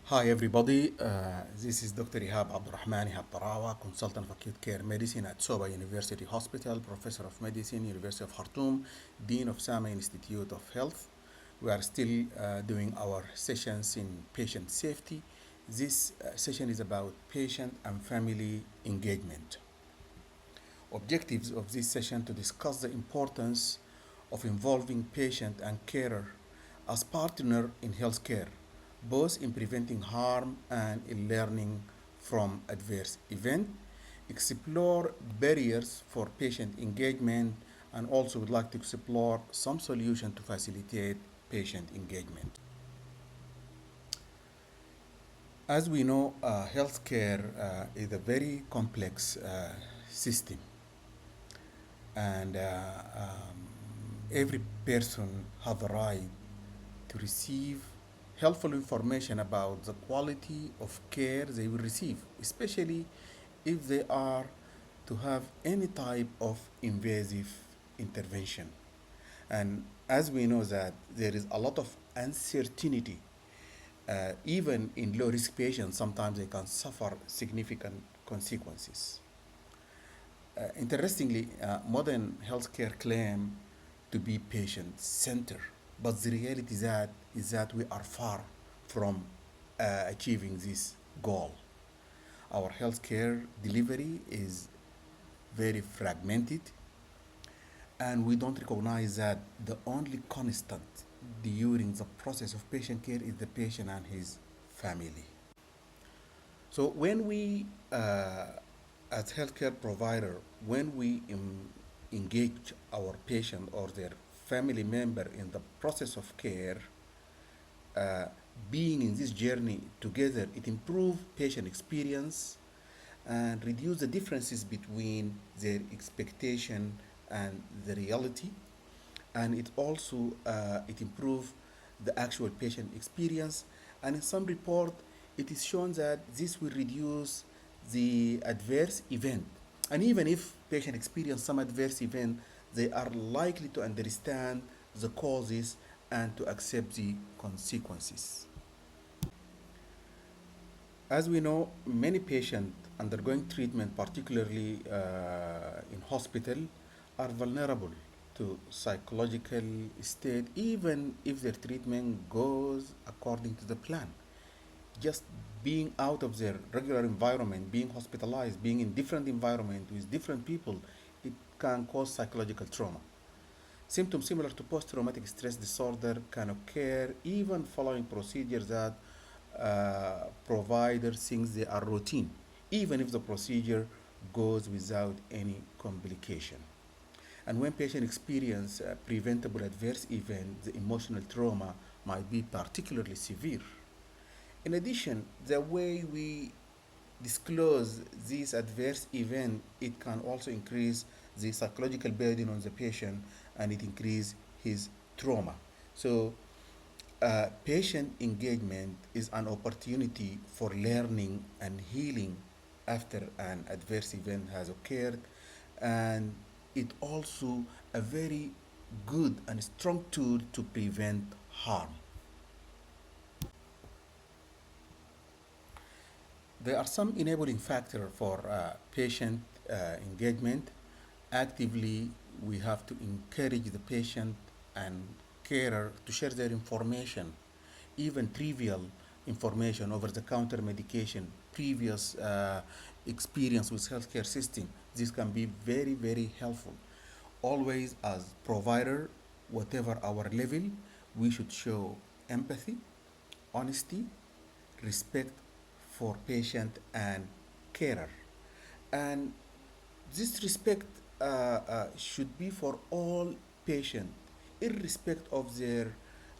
Hi everybody, this is Dr. Ihab Abdurrahman Ihab Tarawa, consultant of acute care medicine at Soba University Hospital, professor of medicine, University of Khartoum, dean of Sama Institute of Health. We are still doing our sessions in patient safety. This session is about patient and family engagement. Objectives of this session to discuss the importance of involving patient and carer as partner in healthcare, both in preventing harm and in learning from adverse event, explore barriers for patient engagement, and also would like to explore some solution to facilitate patient engagement. As we know, healthcare is a very complex system, and every person have a right to receive helpful information about the quality of care they will receive, especially if they are to have any type of invasive intervention. And as we know that there is a lot of uncertainty, even in low risk patients, sometimes they can suffer significant consequences. Interestingly, modern healthcare claim to be patient-centered, but the reality is that we are far from achieving this goal. Our healthcare delivery is very fragmented, and we don't recognize that the only constant during the process of patient care is the patient and his family. So when we, as healthcare provider, when we engage our patient or their family member in the process of care, uh, being in this journey together, it improves patient experience and reduce the differences between their expectation and the reality, and it also it improve the actual patient experience. And in some report it is shown that this will reduce the adverse event, and even if patient experience some adverse event, they are likely to understand the causes and to accept the consequences. As we know, many patients undergoing treatment, particularly in hospital, are vulnerable to psychological state even if their treatment goes according to the plan. Just being out of their regular environment, being hospitalized, being in different environment with different people, it can cause psychological trauma. Symptoms similar to post-traumatic stress disorder can occur even following procedures that provider thinks they are routine, even if the procedure goes without any complication. And when patients experience a preventable adverse event, the emotional trauma might be particularly severe. In addition, the way we disclose this adverse event, it can also increase the psychological burden on the patient, and it increase his trauma. So patient engagement is an opportunity for learning and healing after an adverse event has occurred, and it also a very good and strong tool to prevent harm. There are some enabling factors for patient engagement. Actively, we have to encourage the patient and carer to share their information, even trivial information, over-the-counter medication, previous experience with healthcare system. This can be very, very helpful. Always, as provider, whatever our level, we should show empathy, honesty, respect for patient and carer. And this respect should be for all patients, irrespective of their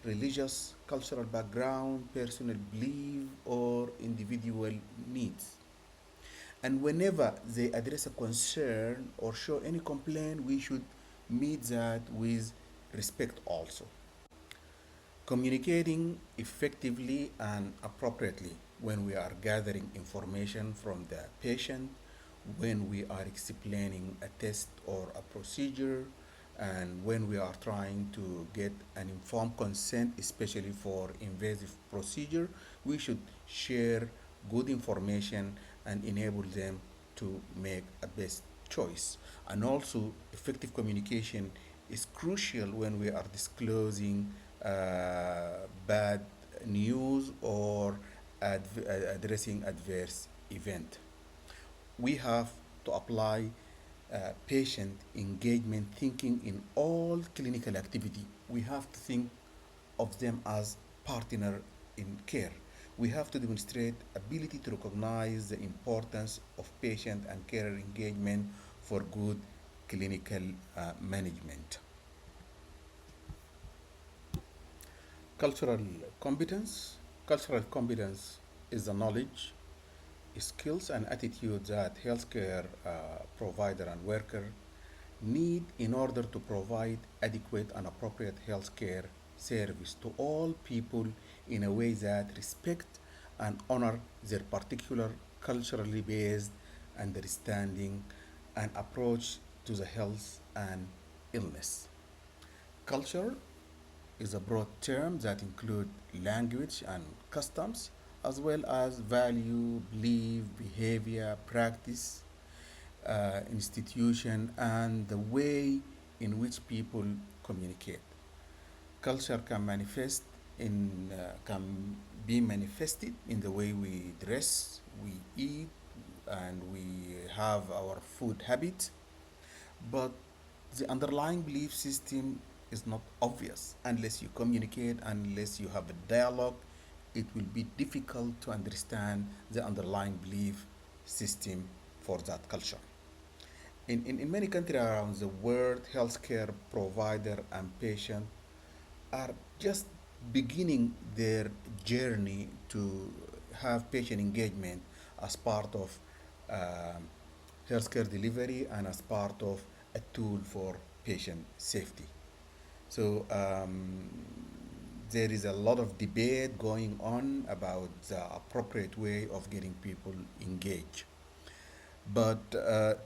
religious, cultural background, personal belief, or individual needs. And whenever they address a concern or show any complaint, we should meet that with respect also. Communicating effectively and appropriately when we are gathering information from the patient, when we are explaining a test or a procedure, And when we are trying to get an informed consent, especially for invasive procedure, we should share good information and enable them to make a best choice. And also, effective communication is crucial when we are disclosing bad news or addressing adverse event. We have to apply patient engagement thinking in all clinical activity. We have to think of them as partner in care. We have to demonstrate ability to recognize the importance of patient and carer engagement for good clinical management. Cultural competence. Cultural competence is the knowledge, skills, and attitudes that healthcare provider and worker need in order to provide adequate and appropriate healthcare service to all people in a way that respect and honor their particular culturally based understanding and approach to the health and illness. Culture is a broad term that includes language and customs, as well as value, belief, behavior, practice, institution, and the way in which people communicate. Culture can be manifested in the way we dress, we eat, and we have our food habits, but the underlying belief system is not obvious unless you communicate, unless you have a dialogue. It will be difficult to understand the underlying belief system for that culture. In many countries around the world, healthcare provider and patient are just beginning their journey to have patient engagement as part of um, healthcare delivery and as part of a tool for patient safety. So there is a lot of debate going on about the appropriate way of getting people engaged. But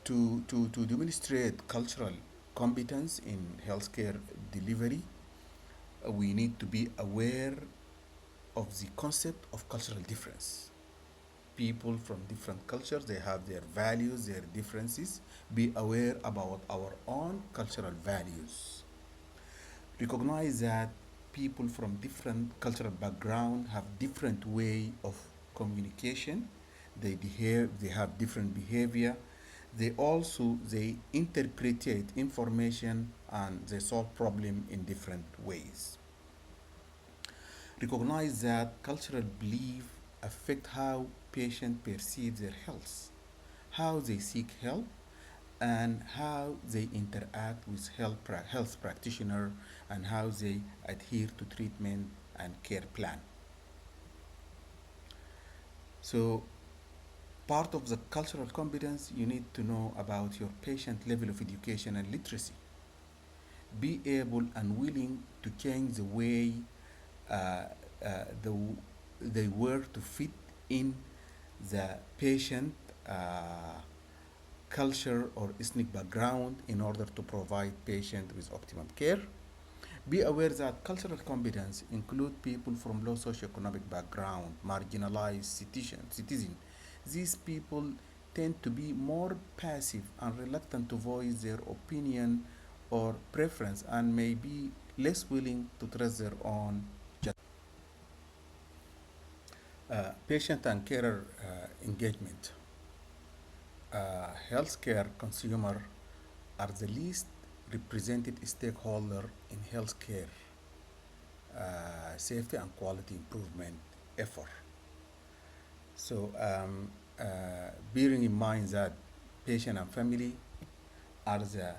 to demonstrate cultural competence in healthcare delivery, we need to be aware of the concept of cultural difference. People from different cultures, they have their values, their differences. Be aware about our own cultural values. Recognize that people from different cultural background have different way of communication. They have different behavior. They interpretate information and they solve problem in different ways. Recognize that cultural belief affect how patients perceive their health, how they seek help, and how they interact with health practitioner, and how they adhere to treatment and care plan. So part of the cultural competence, you need to know about your patient level of education and literacy. Be able and willing to change the way uh, the, they work to fit in the patient culture or ethnic background in order to provide patient with optimum care. Be aware that cultural competence include people from low socioeconomic background, marginalized citizen. These people tend to be more passive and reluctant to voice their opinion or preference and may be less willing to trust their own judgment. Patient and carer engagement. Healthcare consumer are the least represented stakeholder in healthcare safety and quality improvement effort. So, bearing in mind that patient and family are the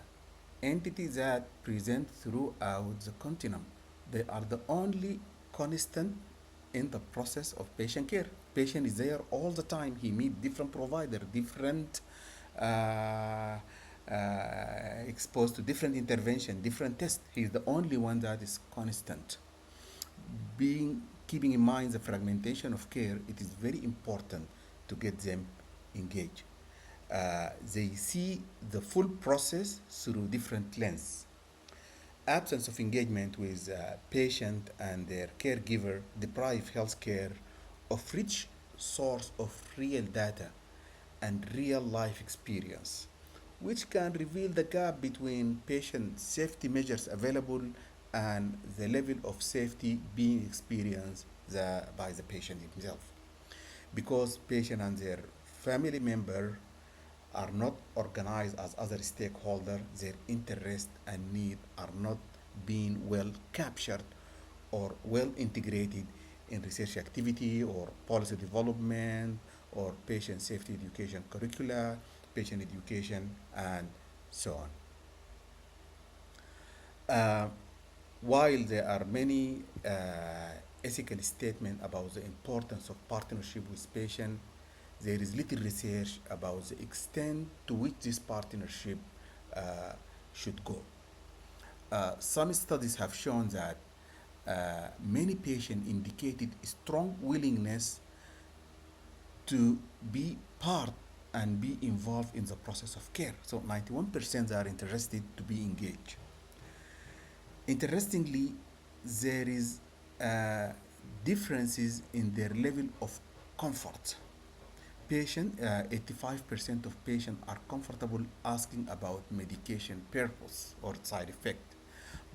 entities that present throughout the continuum. They are the only constant in the process of patient care. Patient is there all the time. He meet different provider, different exposed to different intervention, different tests. He's the only one that is constant. Being keeping in mind the fragmentation of care, it is very important to get them engaged. They see the full process through different lens. Absence of engagement with patient and their caregiver deprive healthcare of rich source of real data and real life experience, which can reveal the gap between patient safety measures available and the level of safety being experienced by the patient himself. Because patient and their family member are not organized as other stakeholders, their interests and needs are not being well captured or well integrated in research activity or policy development or patient safety education curricula, patient education, and so on. Uh, while there are many ethical statements about the importance of partnership with patients, there is little research about the extent to which this partnership uh, should go. Some studies have shown that many patients indicated strong willingness to be part and be involved in the process of care. So 91% are interested to be engaged. Interestingly, there is differences in their level of comfort. 85% of patients are comfortable asking about medication purpose or side effect,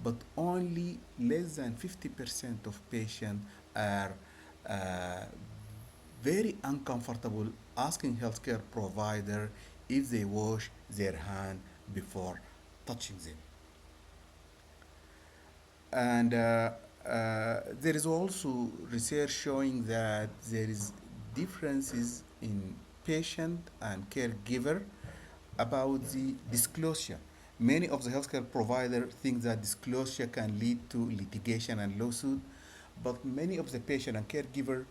but only less than 50% of patients are uh, very uncomfortable asking healthcare provider if they wash their hand before touching them. And there is also research showing that there is differences in patient and caregiver about the disclosure. Many of the healthcare providers think that disclosure can lead to litigation and lawsuit, but many of the patient and caregiver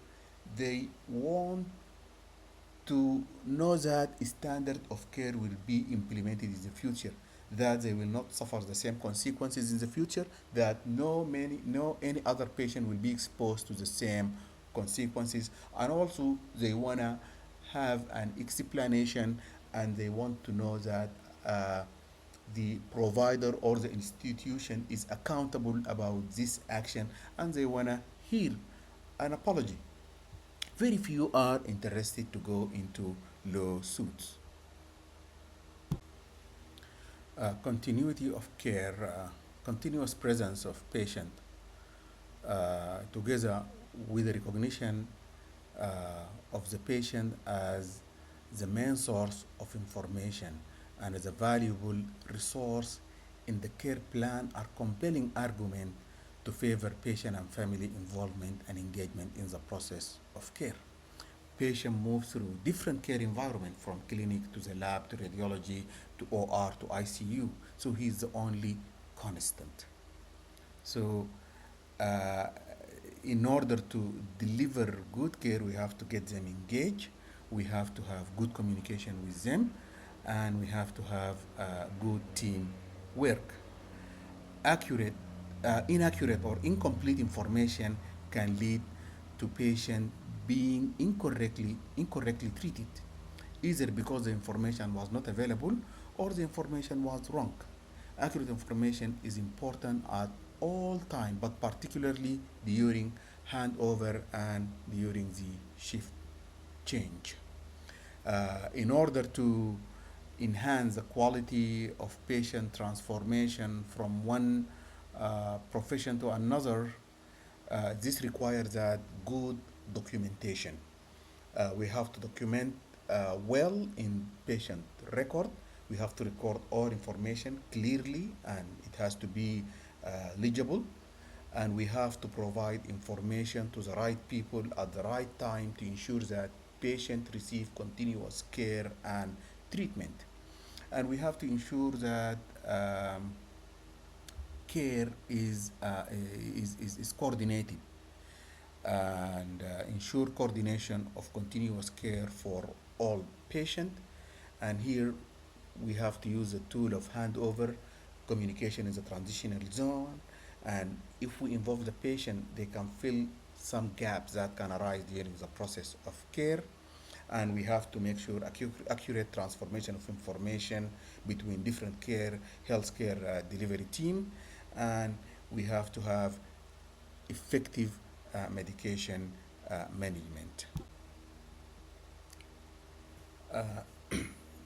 they want to know that a standard of care will be implemented in the future, that they will not suffer the same consequences in the future, that no any other patient will be exposed to the same consequences, and also they wanna have an explanation and they want to know that the provider or the institution is accountable about this action and they wanna hear an apology. Very few are interested to go into lawsuits. Continuity of care, continuous presence of patient, together with the recognition of the patient as the main source of information and as a valuable resource in the care plan are compelling argument to favor patient and family involvement and engagement in the process of care. Patient moves through different care environment from clinic to the lab to radiology to OR to ICU. So he's the only constant. So uh, in order to deliver good care, we have to get them engaged. We have to have good communication with them, and we have to have good team work. Accurate, inaccurate or incomplete information can lead to patient being incorrectly treated, either because the information was not available or the information was wrong. Accurate information is important at all time, but particularly during handover and during the shift change. In order to enhance the quality of patient transformation from one profession to another, this requires that good documentation. We have to document well in patient record. We have to record all information clearly and it has to be legible. And we have to provide information to the right people at the right time to ensure that patient receive continuous care and treatment. And we have to ensure that care is coordinated and ensure coordination of continuous care for all patients. And here we have to use the tool of handover. Communication is a transitional zone, and if we involve the patient, they can fill some gaps that can arise during the process of care. And we have to make sure accurate transformation of information between different care healthcare delivery team, and we have to have effective medication management.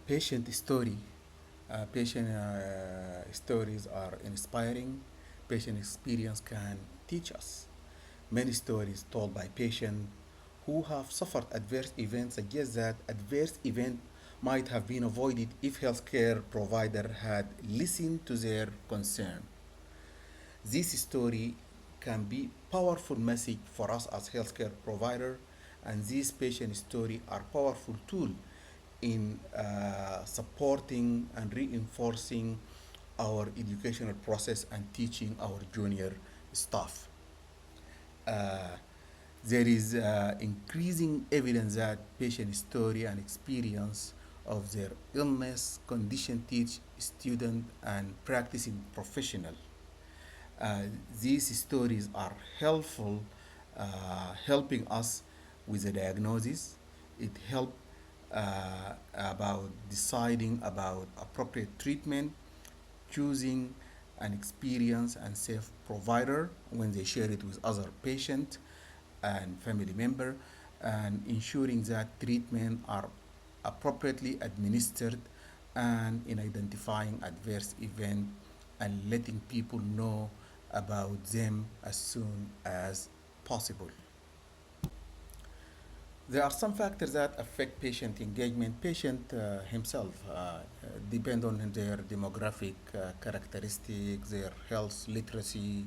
Patient story. Patient stories are inspiring. Patient experience can teach us. Many stories told by patients who have suffered adverse events suggest that adverse event might have been avoided if healthcare provider had listened to their concern. This story can be powerful message for us as healthcare provider, and these patient story are powerful tool in supporting and reinforcing our educational process and teaching our junior staff. Uh, there is increasing evidence that patient story and experience of their illness condition teach student and practicing professional. uh, these stories are helpful, helping us with the diagnosis. It helps about deciding about appropriate treatment, choosing an experienced and safe provider when they share it with other patient and family member, and ensuring that treatment are appropriately administered, and in identifying adverse event and letting people know about them as soon as possible. There are some factors that affect patient engagement. Patient himself depend on their demographic characteristics, their health literacy,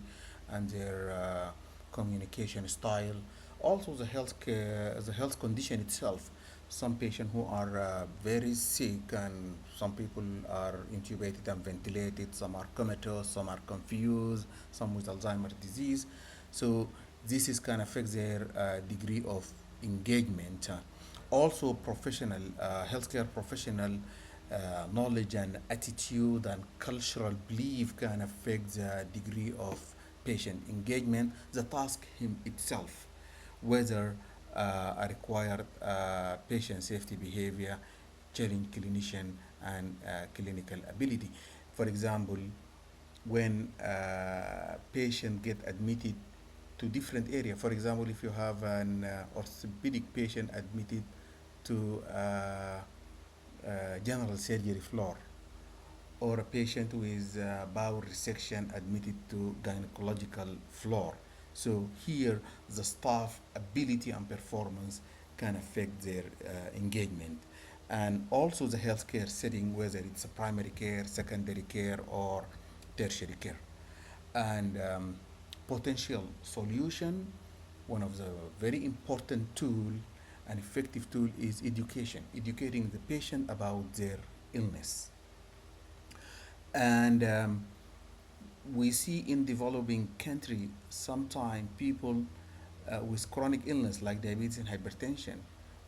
and their communication style. Also, the health condition itself. Some patients who are very sick, and some people are intubated and ventilated. Some are comatose. Some are confused. Some with Alzheimer's disease. So this is can affect their degree of engagement. Also, professional healthcare professional knowledge and attitude and cultural belief can affect the degree of patient engagement, the task itself, whether a required patient safety behavior, challenge clinician, and clinical ability. For example, when patient get admitted to different area. For example, if you have an orthopedic patient admitted to general surgery floor, or a patient with bowel resection admitted to gynecological floor. So here, the staff ability and performance can affect their engagement. And also the healthcare setting, whether it's a primary care, secondary care, or tertiary care. And potential solution, one of the very important tool and effective tool is education, educating the patient about their illness. And we see in developing country sometimes people with chronic illness like diabetes and hypertension,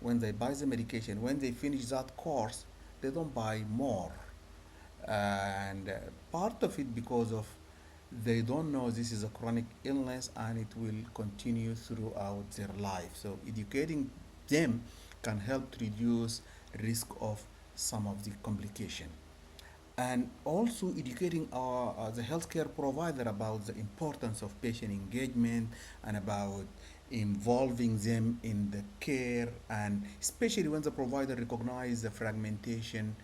when they buy the medication, when they finish that course, they don't buy more. And part of it because of they don't know this is a chronic illness and it will continue throughout their life. So educating them can help to reduce risk of some of the complication, and also educating the healthcare provider about the importance of patient engagement and about involving them in the care, and especially when the provider recognize the fragmentation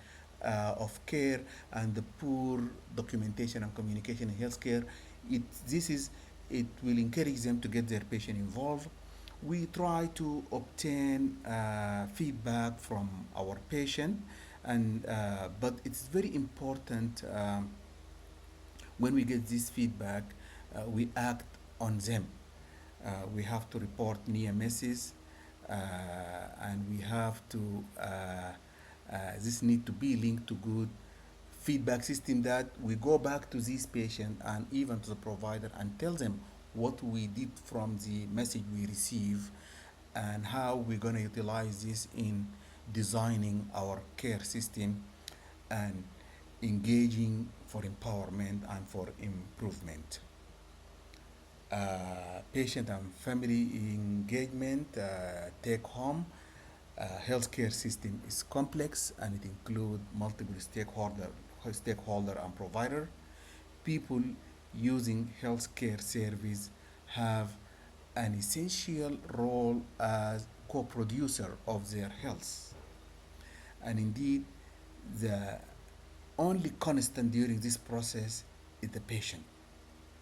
of care and the poor documentation and communication in healthcare. It will encourage them to get their patient involved. We try to obtain feedback from our patient, and but it's very important when we get this feedback, we act on them. We have to report near misses, and we have to this need to be linked to good feedback system, that we go back to this patient and even to the provider and tell them what we did from the message we receive, and how we're going to utilize this in designing our care system and engaging for empowerment and for improvement. Patient and family engagement, take home. Healthcare system is complex and it includes multiple stakeholder and provider. People using healthcare service have an essential role as co-producer of their health. And indeed, the only constant during this process is the patient.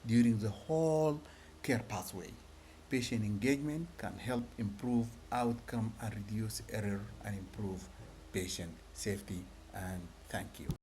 During the whole care pathway, patient engagement can help improve outcome and reduce error and improve patient safety. And thank you.